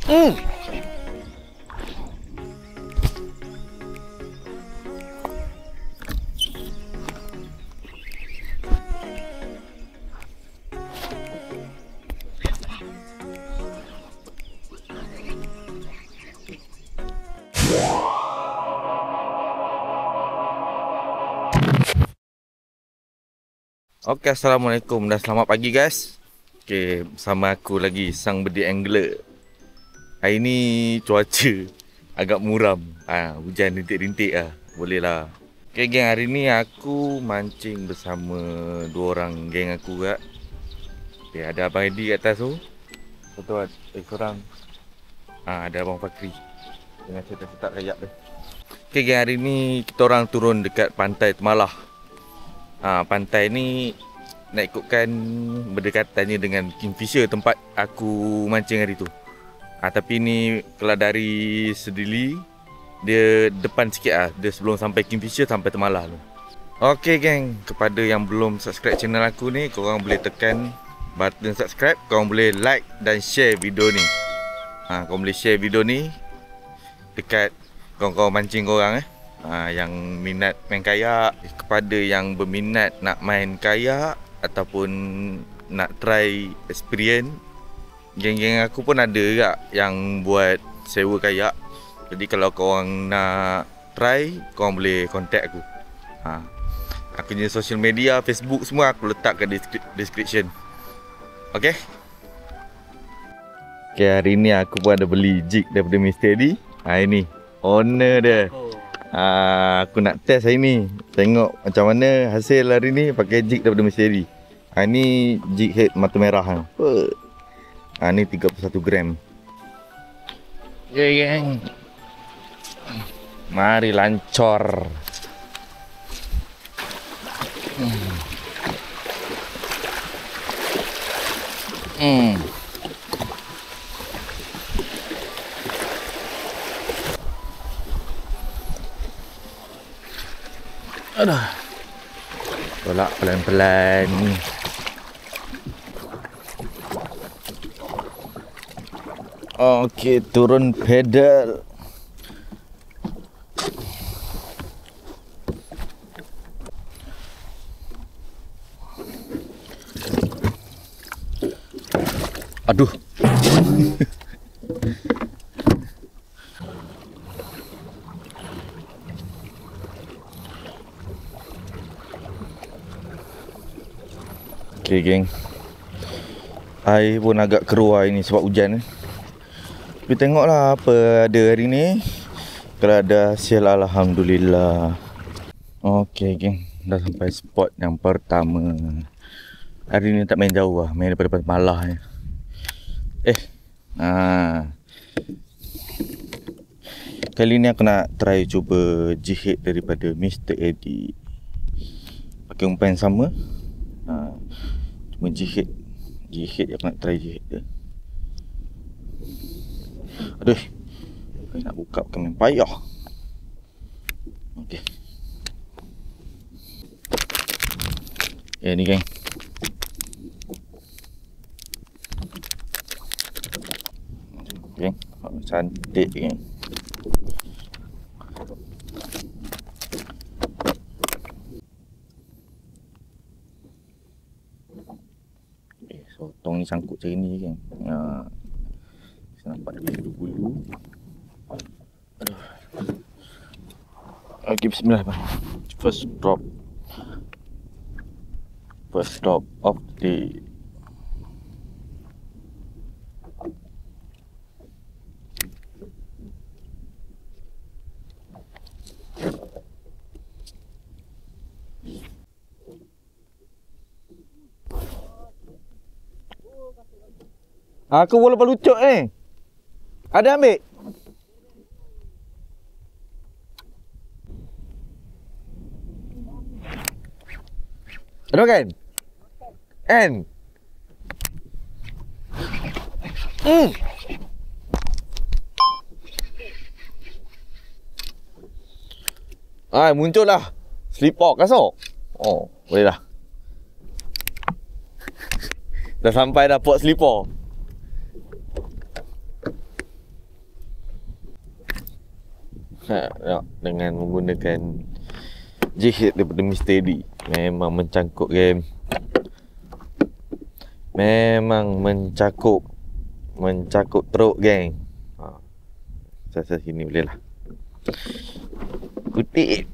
Okey, Assalamualaikum dan selamat pagi guys. Okey, bersama aku lagi Sang Bedi Angler. Hari ni cuaca agak muram. Hujan rintik-rintik lah. Boleh lah. Okey geng, hari ni aku mancing bersama dua orang geng aku juga. Okey, ada Abang Edi kat atas tu. Betul, seorang. Ada Abang Fakri dengan setak-setak kayak tu. Okey geng, hari ni kita orang turun dekat pantai Temalah. Pantai ni nak ikutkan berdekatannya dengan Kingfisher tempat aku mancing hari tu. Tapi ni kalau dari Sedili dia depan sikit lah. Dia sebelum sampai Kingfisher sampai Temalah tu. Okey geng, kepada yang belum subscribe channel aku ni, korang boleh tekan button subscribe. Korang boleh like dan share video ni. Korang boleh share video ni dekat kawan-kawan mancing korang yang minat main kayak. Kepada yang berminat nak main kayak ataupun nak try experience, geng-geng aku pun ada juga yang buat sewa kayak. Jadi kalau korang nak try, korang boleh contact aku. Aku punya social media, Facebook semua aku letak kat description. Okay? Okay, hari ni aku pun ada beli jig daripada Mr. Eddie. Ini owner dia. Aku nak test hari ni, tengok macam mana hasil hari ni pakai jig daripada Mr. Eddie. Ini jig head mata merah kan. Ni 31 gram. Okay geng, mari lancor. Aduh, tolak pelan-pelan. Okey, turun pedal. Aduh. Okay geng, air pun agak keruh ini sebab hujan. Tapi tengoklah apa ada hari ni. Kalau ada hasil, alhamdulillah. Okay geng, dah sampai spot yang pertama. Hari ni tak main jauh lah, main daripada Malah ni. Kali ni aku nak try cuba jihad daripada Mr. Eddie. Pakai umpan sama. Cuma jihad aku nak try jihad dia. Aduh, nak buka bukan main payah. Okey. Ni geng. Geng, cantik geng. Sotong ni sangkut macam ni kan. Saya nampak dia bulu-bulu. Aduh. Okay, bismillah bang. First drop of the day. Aku boleh pelucuk ni. Ada ambil? Ada kan? Kan? Muncul lah slipok kasut. Oh, boleh dah. Dah sampai dah pot slipok. dengan menggunakan jihad daripada Mr. D. Memang mencangkuk game. Memang mencakup teruk geng. Saya sini boleh lah. Kutip.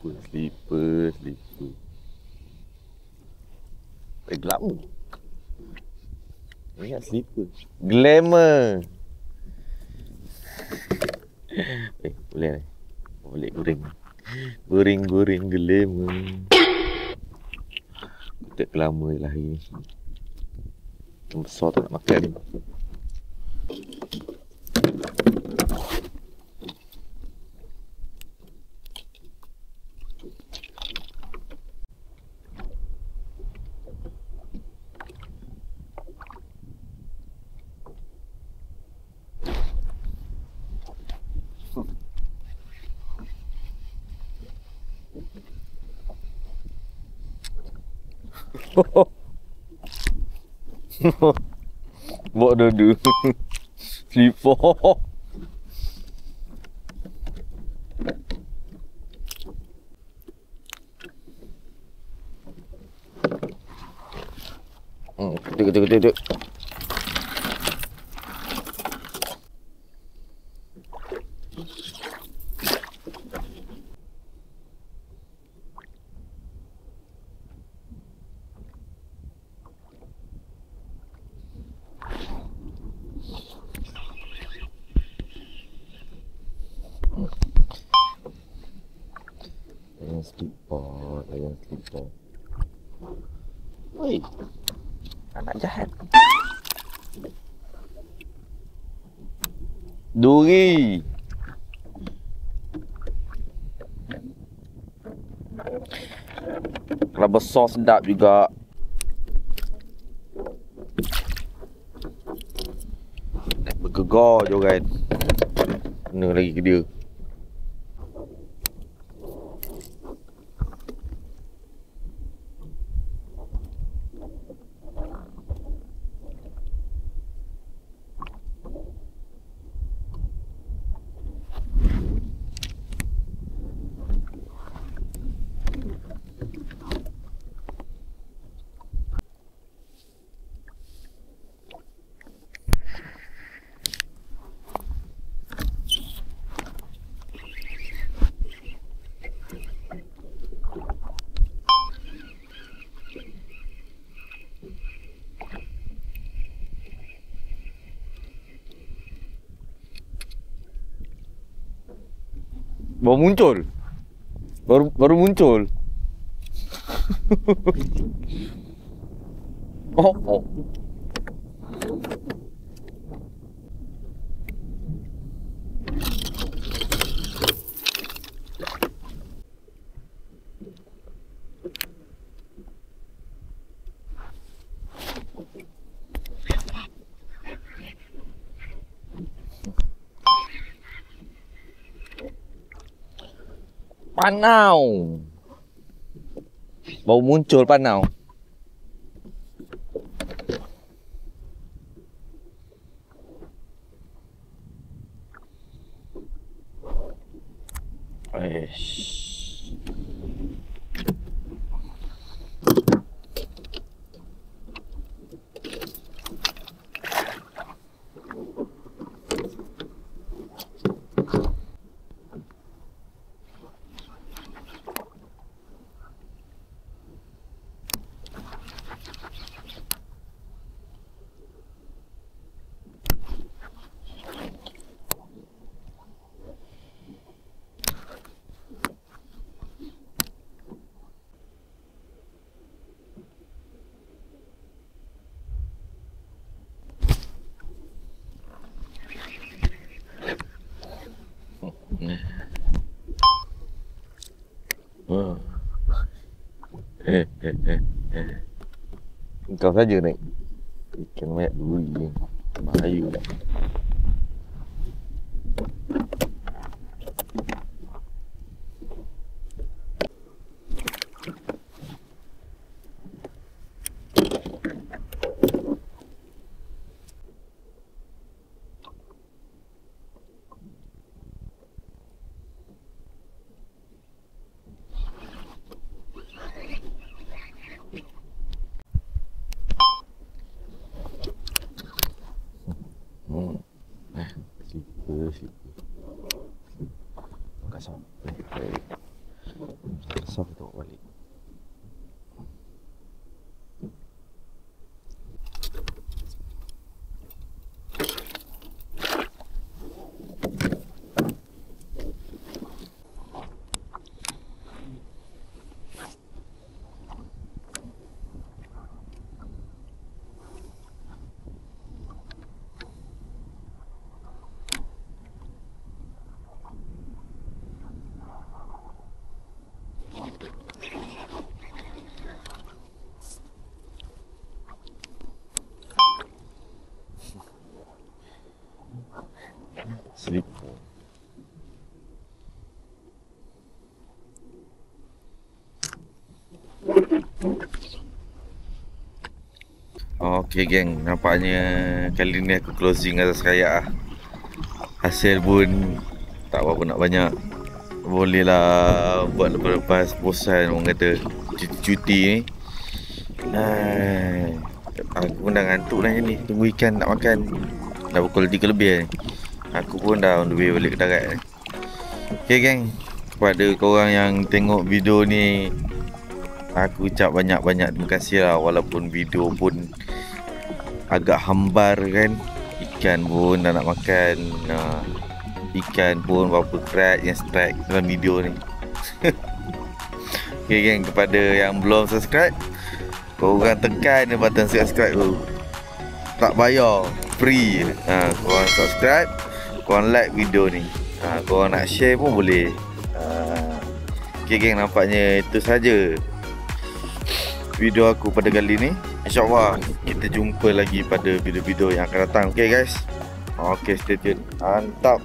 Slipper. Gelap ni. Ingat slipper. Glamour. Boleh ni. Boleh goreng. Goreng glamour. Tak lama je lah hari ni. Besar tak nak makan ni. Buat dadu. Slipper. Ketuk. Jangan slipper. Woi, anak jahat. Duri. Kalau besar sedap juga. Bergegar je kan. Kena lagi ke dia. Baru muncul. Baru muncul. Oh. Panau. Baru muncul panau. Kau saja naik. Ikan banyak duri ni. Bahaya dah. Slipper. Kasar. Kasar kita bawa balik. Slipper. Okay geng, nampaknya kali ni aku closing atas kayak lah. Hasil pun tak berapa nak banyak. Boleh lah buat lepas-lepas bosan orang kata cuti-cuti ni. Aku pun dah ngantuk dah ni, tunggu ikan nak makan. Dah pukul 3 lebih ni. Aku pun dah on the way balik ke darat ni. Okay geng, kepada korang yang tengok video ni, aku ucap banyak-banyak terima kasih lah. Walaupun video pun agak hambar kan. Ikan pun dah nak makan. Ikan pun berapa kerat yang strike dalam video ni. Okay geng, kepada yang belum subscribe, korang tekan je button subscribe tu. Tak bayar, free. Korang subscribe, korang like video ni. Korang nak share pun boleh. Okay geng, nampaknya itu saja video aku pada kali ni. InsyaAllah kita jumpa lagi pada video-video yang akan datang. Okay guys. Okay, stay tune. Mantap.